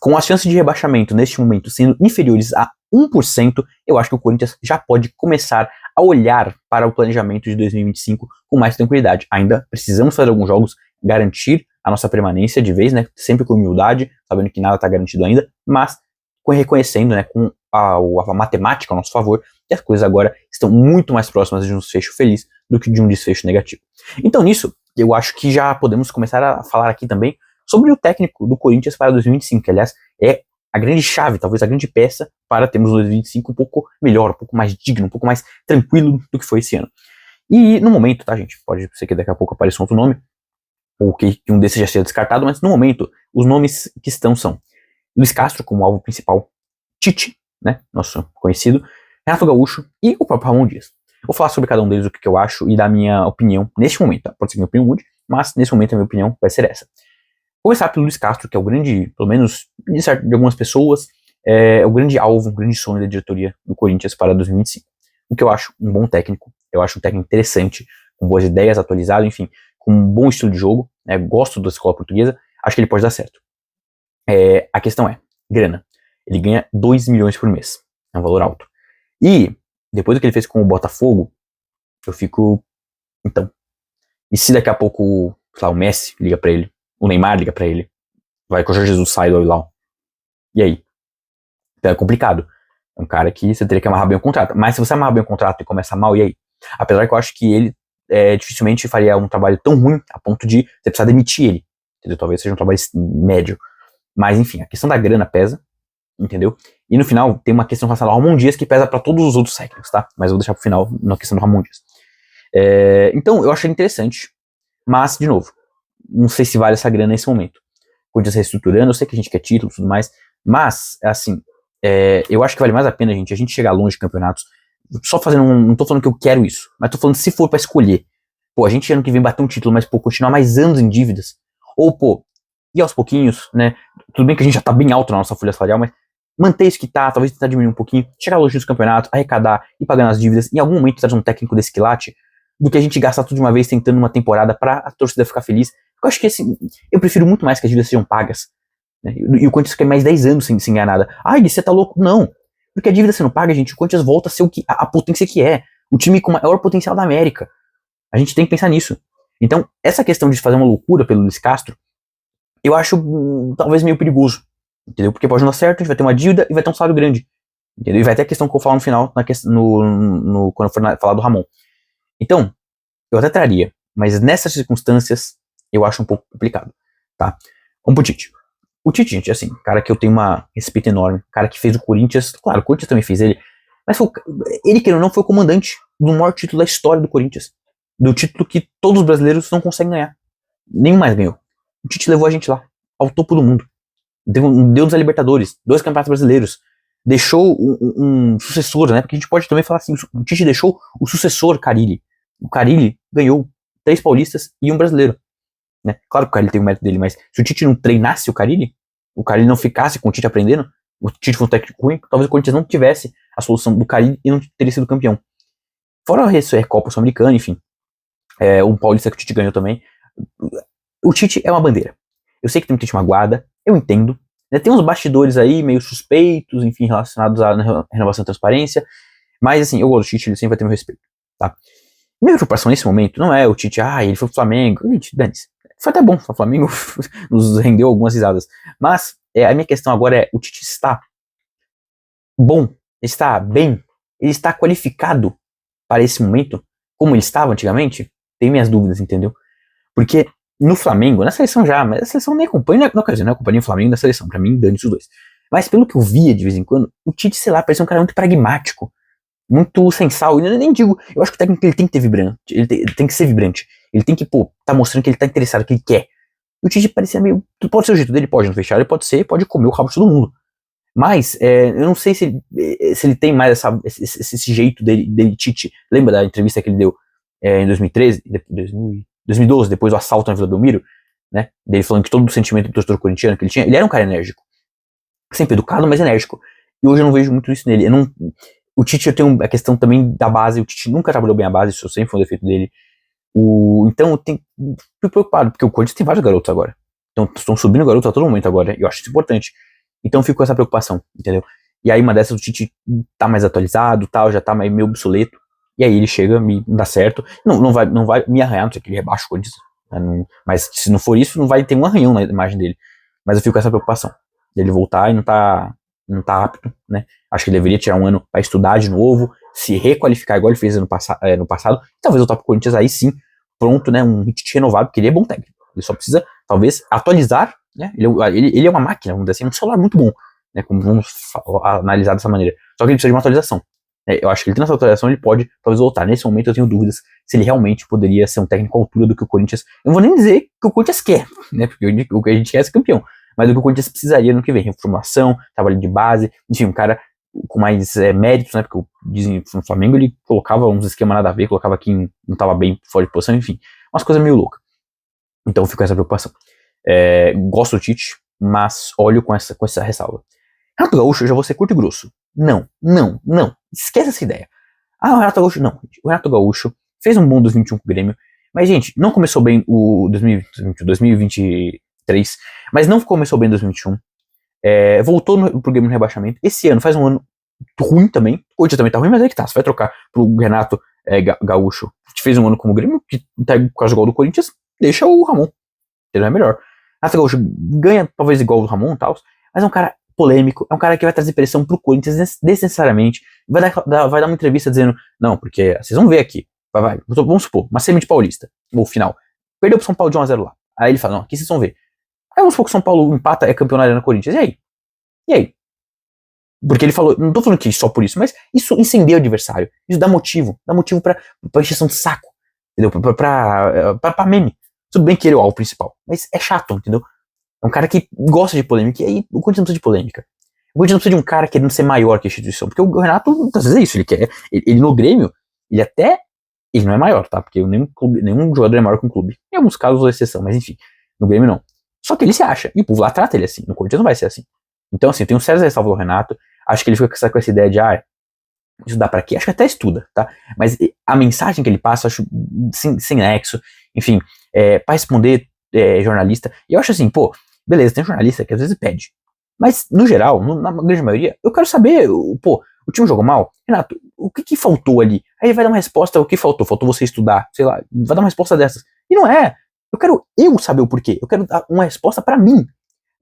com as chances de rebaixamento neste momento sendo inferiores a 1%, eu acho que o Corinthians já pode começar a olhar para o planejamento de 2025 com mais tranquilidade. Ainda precisamos fazer alguns jogos, garantir a nossa permanência de vez, né? Sempre com humildade, sabendo que nada está garantido ainda, mas reconhecendo, né, com a matemática a nosso favor, que as coisas agora estão muito mais próximas de um desfecho feliz do que de um desfecho negativo. Então, nisso, eu acho que já podemos começar a falar aqui também sobre o técnico do Corinthians para 2025, que, aliás, é a grande chave, talvez a grande peça para termos 2025 um pouco melhor, um pouco mais digno, um pouco mais tranquilo do que foi esse ano. E no momento, tá, gente, pode ser que daqui a pouco apareça um outro nome, ou que um desses já seja descartado, mas no momento, os nomes que estão são Luiz Castro como alvo principal, Tite, né, nosso conhecido, Renato Gaúcho e o próprio Ramon Dias. Vou falar sobre cada um deles, o que eu acho e dar minha opinião neste momento, tá? Pode ser que minha opinião mude, mas nesse momento a minha opinião vai ser essa. Começar pelo Luiz Castro, que é o grande, pelo menos de algumas pessoas, é o grande alvo, um grande sonho da diretoria do Corinthians para 2025. O que eu acho um bom técnico, eu acho um técnico interessante, com boas ideias, atualizado, enfim, com um bom estilo de jogo, né, gosto da escola portuguesa, acho que ele pode dar certo. A questão é, grana. Ele ganha 2 milhões por mês, é um valor alto. E, depois do que ele fez com o Botafogo, eu fico, então, e se daqui a pouco, sei lá, o Messi liga pra ele, o Neymar liga pra ele, vai que o Jorge Jesus sai do Al-Hilal, e aí? Então é complicado. É um cara que você teria que amarrar bem o contrato. Mas se você amarrar bem o contrato e começa mal, e aí? Apesar que eu acho que ele dificilmente faria um trabalho tão ruim a ponto de você precisar demitir ele. Entendeu? Talvez seja um trabalho médio. Mas enfim, a questão da grana pesa, entendeu? E no final tem uma questão relacionada ao Ramon Dias que pesa para todos os outros técnicos, tá? Mas eu vou deixar pro final na questão do Ramon Dias. Então eu achei interessante, mas, de novo, não sei se vale essa grana nesse momento. O Corinthians reestruturando, eu sei que a gente quer título e tudo mais, mas, assim, eu acho que vale mais a pena, a gente chegar longe de campeonatos, só fazendo não tô falando que eu quero isso, mas tô falando se for pra escolher, pô, a gente ano que vem bater um título, mas, pô, continuar mais anos em dívidas, ou, pô, ir aos pouquinhos, né, tudo bem que a gente já tá bem alto na nossa folha salarial, mas manter isso que tá, talvez tentar diminuir um pouquinho, chegar longe dos campeonatos, arrecadar e pagando as dívidas, em algum momento trazer um técnico desse quilate, do que a gente gastar tudo de uma vez tentando uma temporada pra a torcida ficar feliz. Eu acho que assim, eu prefiro muito mais que as dívidas sejam pagas, né? E o Corinthians fica mais 10 anos sem ganhar nada. Ai, você tá louco? Não. Porque a dívida sendo paga, gente, o Corinthians volta a ser a potência que é. O time com o maior potencial da América. A gente tem que pensar nisso. Então, essa questão de fazer uma loucura pelo Luiz Castro, eu acho talvez meio perigoso. Entendeu? Porque pode não dar certo, a gente vai ter uma dívida e vai ter um salário grande. Entendeu? E vai ter a questão que eu vou falar no final, quando eu for falar do Ramon. Então, eu até traria, mas nessas circunstâncias eu acho um pouco complicado, tá? Vamos pro Tite. O Tite, gente, assim, cara que eu tenho uma respeito enorme, cara que fez o Corinthians, claro, o Corinthians também fez ele, mas ele, querendo ou não, foi o comandante do maior título da história do Corinthians, do título que todos os brasileiros não conseguem ganhar, nenhum mais ganhou. O Tite levou a gente lá, ao topo do mundo, deu dos Libertadores, 2 campeonatos brasileiros, deixou um sucessor, né, porque a gente pode também falar assim, o Tite deixou o sucessor Carille. O Carille ganhou 3 paulistas e um brasileiro, né? Claro que o Carille tem o mérito dele, mas se o Tite não treinasse o Carille não ficasse com o Tite aprendendo, o Tite foi um técnico ruim, talvez o Corinthians não tivesse a solução do Carille e não teria sido campeão. Fora isso, Copa Sul-Americana, enfim, um paulista que o Tite ganhou também. O Tite é uma bandeira. Eu sei que tem muita gente magoada, eu entendo, né? Tem uns bastidores aí meio suspeitos, enfim, relacionados à renovação e transparência, mas assim, eu gosto do Tite, ele sempre vai ter meu respeito, tá? Minha preocupação nesse momento não é o Tite, ele foi pro Flamengo, gente, dane-se. Foi até bom, o Flamengo nos rendeu algumas risadas. Mas a minha questão agora é, o Tite está bom, está bem, ele está qualificado para esse momento, como ele estava antigamente? Tenho minhas dúvidas, entendeu? Porque no Flamengo, na seleção já, mas a seleção nem acompanha, não quer dizer, não acompanha o Flamengo na seleção, pra mim, dane-se os dois. Mas pelo que eu via de vez em quando, o Tite, sei lá, parecia um cara muito pragmático, muito sensal, e eu nem digo, eu acho que o técnico ele tem que ter vibrante, ele tem que ser vibrante, ele tem que, tá mostrando que ele tá interessado, que ele quer. E o Tite parecia meio, pode ser o jeito dele, pode não fechar, ele pode comer o rabo de todo mundo. Mas, eu não sei se ele tem mais esse jeito dele, Tite. Lembra da entrevista que ele deu em 2013, 2012, depois do assalto na Vila Belmiro, né? Dele falando que todo o sentimento do torcedor corintiano que ele tinha, ele era um cara enérgico. Sempre educado, mas enérgico. E hoje eu não vejo muito isso nele. O Tite, eu tenho a questão também da base, o Tite nunca trabalhou bem a base, isso sempre foi um defeito dele. Então eu fui preocupado, porque o Corinthians tem vários garotos agora. Então estão subindo garotos a todo momento agora, e eu acho isso importante. Então eu fico com essa preocupação, entendeu? E aí uma dessas o Tite tá mais atualizado, tal, já tá meio obsoleto. E aí ele chega, me dá certo. Não vai me arranhar, não sei que ele rebaixa o Corinthians. Né, mas se não for isso, não vai ter um arranhão na imagem dele. Mas eu fico com essa preocupação. Dele voltar e não tá apto, né? Acho que ele deveria tirar um ano para estudar de novo, se requalificar igual ele fez no passado. E talvez voltar pro Corinthians aí sim, pronto, né? Um Tite renovado, porque ele é bom técnico. Ele só precisa, talvez, atualizar, né? Ele é uma máquina, vamos dizer assim, um celular muito bom, né? Como vamos analisar dessa maneira. Só que ele precisa de uma atualização. Eu acho que ele tendo essa atualização, ele pode talvez voltar. Nesse momento eu tenho dúvidas se ele realmente poderia ser um técnico à altura do que o Corinthians. Eu não vou nem dizer que o Corinthians quer, né? Porque o que a gente quer é ser campeão. Mas o que o Corinthians precisaria no que vem, reformulação, trabalho de base, enfim, um cara com mais méritos, né? Porque dizem no Flamengo ele colocava uns esquemas nada a ver, colocava quem não estava bem fora de posição, enfim, umas coisas meio loucas. Então eu fico com essa preocupação. Gosto do Tite, mas olho com essa ressalva. Renato Gaúcho, eu já vou ser curto e grosso. Não. Esquece essa ideia. O Renato Gaúcho, não. O Renato Gaúcho fez um bom 2021 com o Grêmio, mas, gente, não começou bem o 2023, mas não começou bem em 2021. Voltou pro Grêmio no rebaixamento. Esse ano faz um ano ruim também. O Corinthians também tá ruim, mas é que tá. Você vai trocar pro Renato Gaúcho, que fez um ano como o Grêmio, que tá quase igual do Corinthians, deixa o Ramon. Ele não é melhor. Renato Gaúcho ganha talvez igual do Ramon e tal, mas é um cara polêmico, é um cara que vai trazer pressão pro Corinthians desnecessariamente, vai dar uma entrevista dizendo, não, porque vocês vão ver aqui, vamos supor, uma semi de Paulista, ou final, perdeu pro São Paulo de 1-0 lá, aí ele fala, não, aqui vocês vão ver, aí vamos supor que o São Paulo empata, é campeão na Arena Corinthians, e aí? Porque ele falou, não tô falando que só por isso, mas isso incendeia o adversário, isso dá motivo pra encheção de saco, entendeu, pra meme, tudo bem que ele é o alvo principal, mas é chato, entendeu? É um cara que gosta de polêmica, e aí o Corinthians não precisa de polêmica. O Corinthians não precisa de um cara querendo ser maior que a instituição, porque o Renato, às vezes é isso, ele no Grêmio, ele não é maior, tá, porque nenhum jogador é maior que um clube, em alguns casos, exceção, mas enfim, no Grêmio não. Só que ele se acha, e o povo lá trata ele assim, no Corinthians não vai ser assim. Então assim, eu tenho um sério ressalvo do Renato, acho que ele fica com essa ideia de, estudar pra quê? Acho que até estuda, tá, mas a mensagem que ele passa, eu acho sem nexo, enfim, pra responder jornalista, e eu acho assim, pô, beleza, tem jornalista que às vezes pede. Mas, no geral, na grande maioria, eu quero saber, o time jogou mal? Renato, o que faltou ali? Aí ele vai dar uma resposta, o que faltou? Faltou você estudar, sei lá, vai dar uma resposta dessas. E não é. Eu quero saber o porquê. Eu quero dar uma resposta pra mim.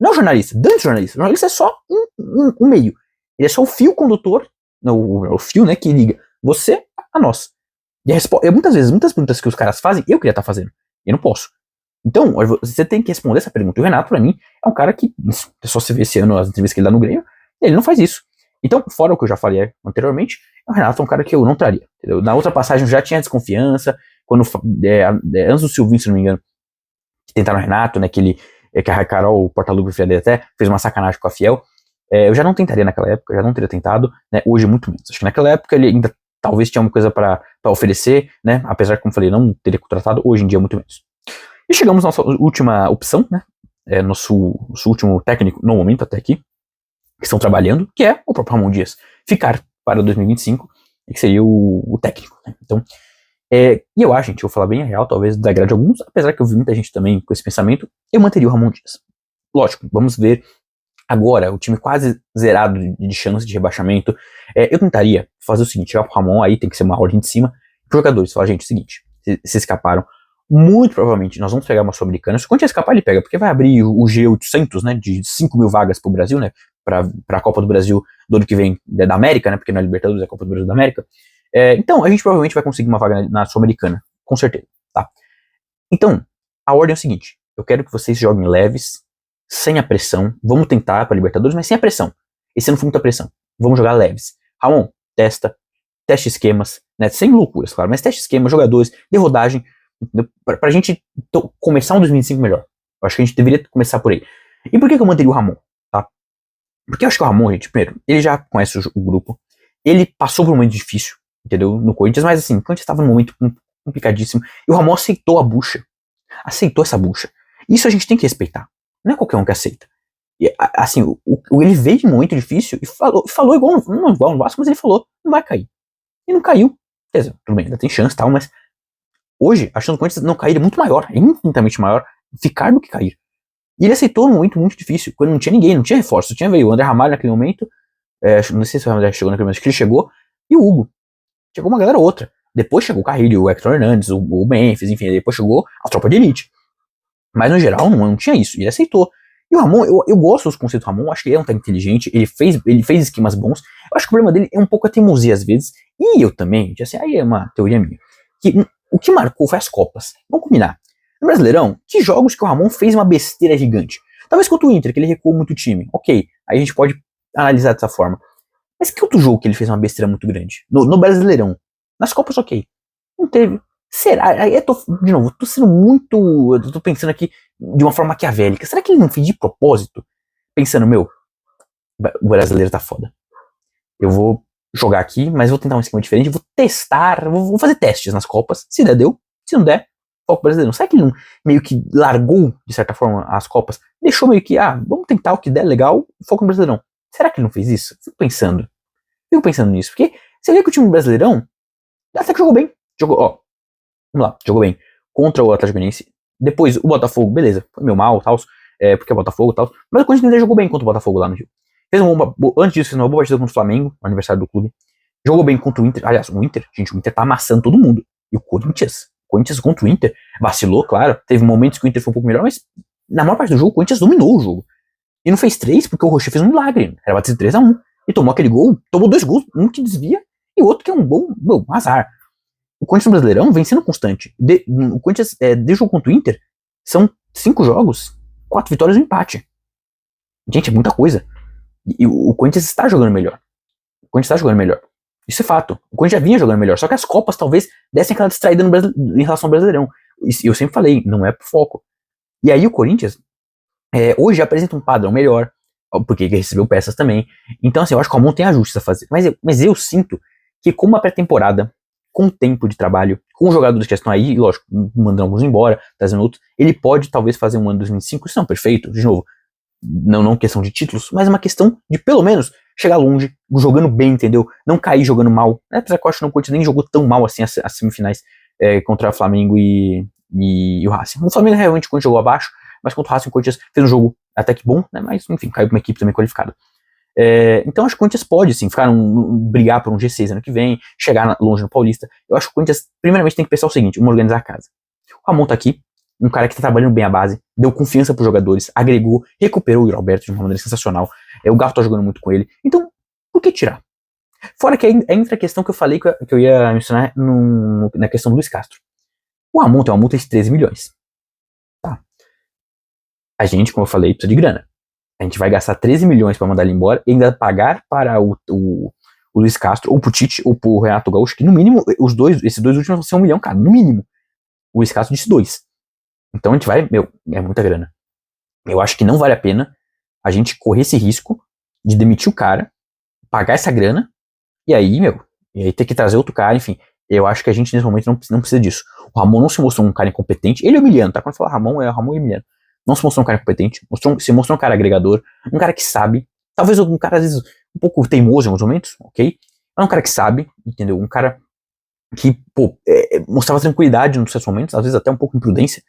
Não jornalista, dane jornalista. O jornalista é só um meio. Ele é só o fio condutor, o fio, né, que liga você a nós. E muitas perguntas que os caras fazem, eu queria estar fazendo. Eu não posso. Então, você tem que responder essa pergunta. E o Renato, pra mim, é um cara que, é só você ver esse ano as entrevistas que ele dá no Grêmio, ele não faz isso. Então, fora o que eu já falei anteriormente, o Renato é um cara que eu não traria. Entendeu? Na outra passagem eu já tinha desconfiança, quando antes do Silvinho, se não me engano, que tentaram o Renato, né, que a Carol, o Portalupe dele até, fez uma sacanagem com a Fiel. Eu já não tentaria naquela época, já não teria tentado, né, hoje muito menos. Acho que naquela época ele ainda talvez tinha uma coisa pra oferecer, né, apesar que, como eu falei, não teria contratado, hoje em dia muito menos. E chegamos à nossa última opção, né? Nosso último técnico no momento até aqui, que estão trabalhando, que é o próprio Ramon Dias ficar para 2025, que seria o técnico. Né? Então, e eu acho, gente, eu vou falar bem a real, talvez desagrade alguns, apesar que eu vi muita gente também com esse pensamento, eu manteria o Ramon Dias. Lógico, vamos ver agora, o time quase zerado de chance de rebaixamento. Eu tentaria fazer o seguinte, chegar pro Ramon, aí tem que ser uma ordem de cima, os jogadores, falar, gente, é o seguinte, se escaparam, muito provavelmente nós vamos pegar uma Sul-Americana. Se o Corinthians escapar, ele pega, porque vai abrir o G800, né, de 5 mil vagas pro Brasil, né, pra Copa do Brasil do ano que vem, da América, né, porque não é Libertadores, é a Copa do Brasil da América. Então, a gente provavelmente vai conseguir uma vaga na Sul-Americana, com certeza, tá? Então, a ordem é o seguinte, eu quero que vocês joguem leves, sem a pressão, vamos tentar pra Libertadores, mas sem a pressão. Esse ano foi muita pressão, vamos jogar leves. Ramon, teste esquemas, né, sem loucuras, claro, mas teste esquemas, jogadores, de rodagem, pra gente começar um 2025 melhor. Eu acho que a gente deveria começar por aí. E por que eu manteria o Ramon? Tá? Porque eu acho que o Ramon, gente, primeiro, ele já conhece o grupo, ele passou por um momento difícil, entendeu? No Corinthians, mas assim, o Corinthians estava num momento complicadíssimo, e o Ramon aceitou a bucha. Aceitou essa bucha. Isso a gente tem que respeitar. Não é qualquer um que aceita. E, assim, ele veio de um momento difícil e falou igual no Vasco, mas ele falou, não vai cair. E não caiu. Quer dizer, tudo bem, ainda tem chance e tal, mas hoje, a chance do Corinthians não cair é muito maior, é infinitamente maior ficar do que cair. E ele aceitou num momento muito difícil, quando não tinha ninguém, não tinha reforço. Tinha veio o André Ramalho naquele momento, não sei se o André chegou naquele momento, acho que ele chegou, e o Hugo. Chegou uma galera ou outra. Depois chegou o Carrilho, o Hector Hernandes, o Memphis, enfim, depois chegou a tropa de elite. Mas no geral não tinha isso, e ele aceitou. E o Ramon, eu gosto dos conceitos do Ramon, acho que ele é um cara inteligente, ele fez esquemas bons. Eu acho que o problema dele é um pouco a teimosia às vezes, e eu também, assim, aí é uma teoria minha, que o que marcou foi as Copas. Vamos combinar. No Brasileirão, que jogos que o Ramon fez uma besteira gigante? Talvez contra o Inter, que ele recuou muito o time. Ok, aí a gente pode analisar dessa forma. Mas que outro jogo que ele fez uma besteira muito grande? No Brasileirão. Nas Copas, ok. Não teve. Será? Aí eu tô, de novo, tô sendo muito. Eu tô pensando aqui de uma forma maquiavélica. Será que ele não fez de propósito? Pensando, meu, o brasileiro tá foda. Eu vou jogar aqui, mas vou tentar um esquema diferente. Vou testar, vou fazer testes nas Copas. Se der, deu. Se não der, foco brasileiro. Será que ele não meio que largou, de certa forma, as Copas? Deixou meio que, vamos tentar o que der legal, foco no Brasileirão. Será que ele não fez isso? Fico pensando nisso. Porque você vê que o time brasileirão até que jogou bem. Vamos lá, jogou bem contra o Atlético Goianiense. Depois o Botafogo, beleza, foi meio mal, tal, porque é Botafogo e tal. Mas o Corinthians ainda jogou bem contra o Botafogo lá no Rio. Antes disso, fez uma boa partida contra o Flamengo, no aniversário do clube. Jogou bem contra o Inter. Aliás, o Inter tá amassando todo mundo. E o Corinthians contra o Inter vacilou, claro. Teve momentos que o Inter foi um pouco melhor, mas na maior parte do jogo o Corinthians dominou o jogo. E não fez 3 porque o Rocher fez um milagre. Era pra ser 3-1. E tomou aquele gol, tomou 2 gols, um que desvia e o outro que é um gol, azar. O Corinthians no Brasileirão vem sendo constante. O Corinthians, desde o jogo contra o Inter, são 5 jogos, 4 vitórias e um empate. Gente, é muita coisa. E o Corinthians está jogando melhor. Isso é fato. O Corinthians já vinha jogando melhor. Só que as Copas talvez dessem aquela distraída em relação ao Brasileirão. E eu sempre falei, não é pro foco. E aí o Corinthians, hoje apresenta um padrão melhor, porque ele recebeu peças também. Então, assim, eu acho que o Ramon tem ajustes a fazer. Mas eu sinto que com uma pré-temporada, com tempo de trabalho, com os jogadores que estão aí, lógico, mandando alguns embora, trazendo outros, ele pode talvez fazer um ano 2025, isso não é perfeito, de novo, não questão de títulos, mas uma questão de pelo menos chegar longe, jogando bem, entendeu? Não cair jogando mal. Apesar que eu acho que o Corinthians nem jogou tão mal assim as semifinais contra o Flamengo e o Racing. O Flamengo realmente quando jogou abaixo, mas contra o Racing o Corinthians fez um jogo até que bom, né? Mas enfim, caiu pra uma equipe também qualificada. Então acho que o Corinthians pode sim, brigar por um G6 ano que vem, chegar longe no Paulista. Eu acho que o Corinthians primeiramente tem que pensar o seguinte, organizar a casa. O Ramon tá aqui, um cara que tá trabalhando bem a base, deu confiança pros jogadores, agregou, recuperou o Roberto de uma maneira sensacional. O Galo tá jogando muito com ele. Então, por que tirar? Fora que entra a questão que eu falei que eu ia mencionar na questão do Luiz Castro. O Ramon tem uma multa de 13 milhões. Tá. A gente, como eu falei, precisa de grana. A gente vai gastar 13 milhões para mandar ele embora e ainda pagar para o Luiz Castro, ou pro Tite, ou pro Renato Gaúcho, que no mínimo, esses dois últimos vão ser 1 milhão, cara, no mínimo. O Luiz Castro disse 2. Então a gente vai, é muita grana. Eu acho que não vale a pena a gente correr esse risco de demitir o cara, pagar essa grana, e aí ter que trazer outro cara, enfim. Eu acho que a gente nesse momento não precisa disso. O Ramon não se mostrou um cara incompetente, ele é humilhando, tá? Quando fala Ramon, é Ramon e Emiliano. Não se mostrou um cara incompetente, se mostrou um cara agregador, um cara que sabe, talvez um cara às vezes um pouco teimoso em alguns momentos, ok? Mas um cara que sabe, entendeu? Um cara que, mostrava tranquilidade em certos momentos, às vezes até um pouco imprudência,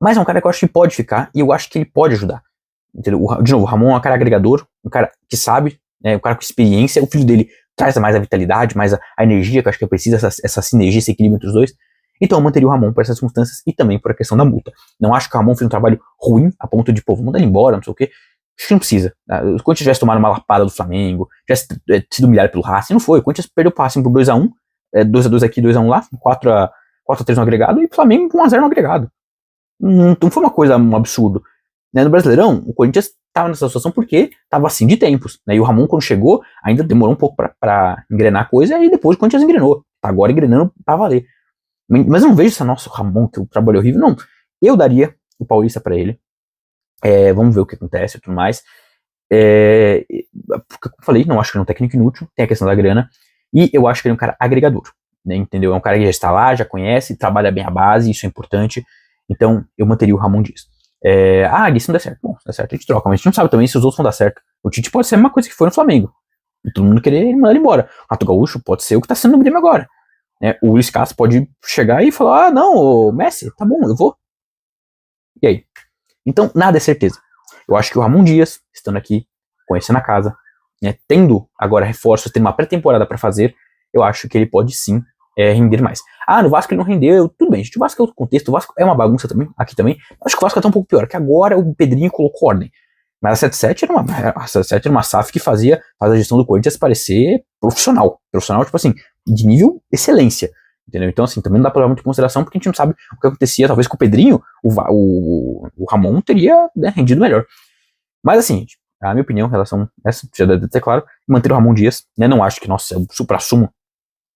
mas é um cara que eu acho que pode ficar, e eu acho que ele pode ajudar, entendeu? De novo, o Ramon é um cara agregador, um cara que sabe, um cara com experiência, o filho dele traz mais a vitalidade, mais a energia que eu acho que precisa, essa sinergia, esse equilíbrio entre os dois. Então eu manteria o Ramon por essas circunstâncias e também por a questão da multa. Não acho que o Ramon fez um trabalho ruim a ponto de, vamos mandar ele embora, não sei o quê. Acho que não precisa. O Corinthians tivesse tomado uma lapada do Flamengo, tivesse sido humilhado pelo Racing, não foi. O Corinthians perdeu o Racing por 2-1, 2-2 aqui, 2-1 lá, 4-3 no agregado e o Flamengo com 1-0 no agregado. Não foi uma coisa, um absurdo. No Brasileirão, o Corinthians estava nessa situação porque estava assim de tempos. E o Ramon, quando chegou, ainda demorou um pouco para engrenar a coisa, e depois o Corinthians engrenou. Tá agora engrenando para valer. Mas eu não vejo essa, nossa, o Ramon, que o trabalho é horrível. Não, eu daria o Paulista para ele. Vamos ver o que acontece e tudo mais. Porque, como eu falei, não acho que ele é um técnico inútil, tem a questão da grana, e eu acho que ele é um cara agregador, né, entendeu? É um cara que já está lá, já conhece, trabalha bem a base, isso é importante. Então, eu manteria o Ramon Dias. Isso não der certo. Bom, se der certo, a gente troca, mas a gente não sabe também se os outros vão dar certo. O Tite pode ser a mesma coisa que foi no Flamengo. E todo mundo querer mandar ele embora. O Renato Gaúcho pode ser o que está sendo no Grêmio agora. O Luiz Castro pode chegar e falar, não, Messi, tá bom, eu vou. E aí? Então, nada é certeza. Eu acho que o Ramon Dias, estando aqui, conhecendo a casa, né, tendo agora reforços, tendo uma pré-temporada para fazer, eu acho que ele pode sim render mais. No Vasco ele não rendeu, tudo bem, gente, o Vasco é outro contexto, o Vasco é uma bagunça também, aqui também, acho que o Vasco é até um pouco pior, que agora o Pedrinho colocou ordem. Mas a 77 era uma SAF que faz a gestão do Corinthians parecer profissional, tipo assim, de nível excelência, entendeu? Então assim, também não dá pra levar muito em consideração, porque a gente não sabe o que acontecia, talvez com o Pedrinho, o Ramon teria, né, rendido melhor. Mas assim, gente, a minha opinião em relação a essa, já deve ter claro, manter o Ramon Dias, né, não acho que, nossa, é o supra-sumo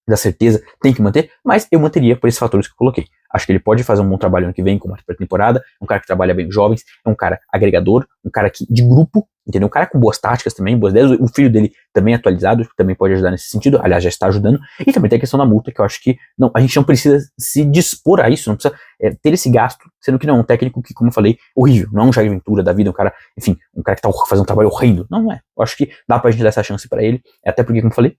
da certeza, tem que manter, mas eu manteria por esses fatores que eu coloquei. Acho que ele pode fazer um bom trabalho ano que vem, com uma pré-temporada, um cara que trabalha bem os jovens, é um cara agregador, um cara de grupo, entendeu? Um cara com boas táticas também, boas ideias, o filho dele também é atualizado, também pode ajudar nesse sentido, aliás, já está ajudando, e também tem a questão da multa, que eu acho que não, a gente não precisa se dispor a isso, não precisa ter esse gasto, sendo que não é um técnico que, como eu falei, horrível, não é um Jair Ventura da vida, um cara, enfim, um cara que tá fazendo um trabalho horrendo, não é. Eu acho que dá pra gente dar essa chance pra ele, até porque, como eu falei,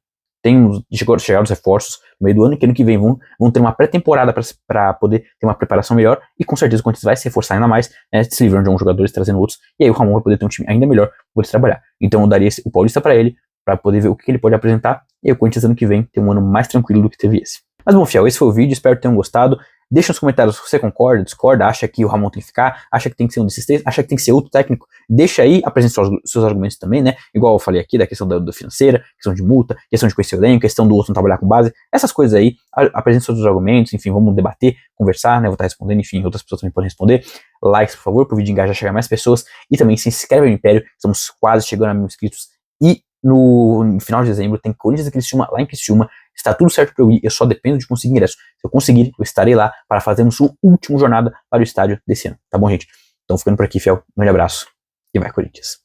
chegaram os reforços no meio do ano, que ano que vem vão ter uma pré-temporada para poder ter uma preparação melhor, e com certeza o Corinthians vai se reforçar ainda mais, né, se livrando de alguns jogadores, trazendo outros, e aí o Ramon vai poder ter um time ainda melhor para poder trabalhar. Então eu daria o Paulista para ele, para poder ver o que ele pode apresentar, e aí o Corinthians ano que vem ter um ano mais tranquilo do que teve esse. Mas bom, fiel, esse foi o vídeo, espero que tenham gostado. Deixa nos comentários se você concorda, discorda, acha que o Ramon tem que ficar, acha que tem que ser um desses três, acha que tem que ser outro técnico. Deixa aí, apresente seus argumentos também, né? Igual eu falei aqui da questão da financeira, questão de multa, questão de conhecer o elenco, questão do outro não trabalhar com base. Essas coisas aí, apresente seus argumentos, enfim, vamos debater, conversar, né? Vou estar respondendo, enfim, outras pessoas também podem responder. Likes, por favor, para o vídeo engajar, chegar mais pessoas. E também se inscreve no Império, estamos quase chegando a 1000 inscritos. E no final de dezembro tem Corinthians e Criciúma lá em Criciúma. Está tudo certo para eu ir, eu só dependo de conseguir ingresso. Se eu conseguir, eu estarei lá para fazermos a última jornada para o estádio desse ano. Tá bom, gente? Então ficando por aqui, fiel. Um grande abraço e vai, Corinthians.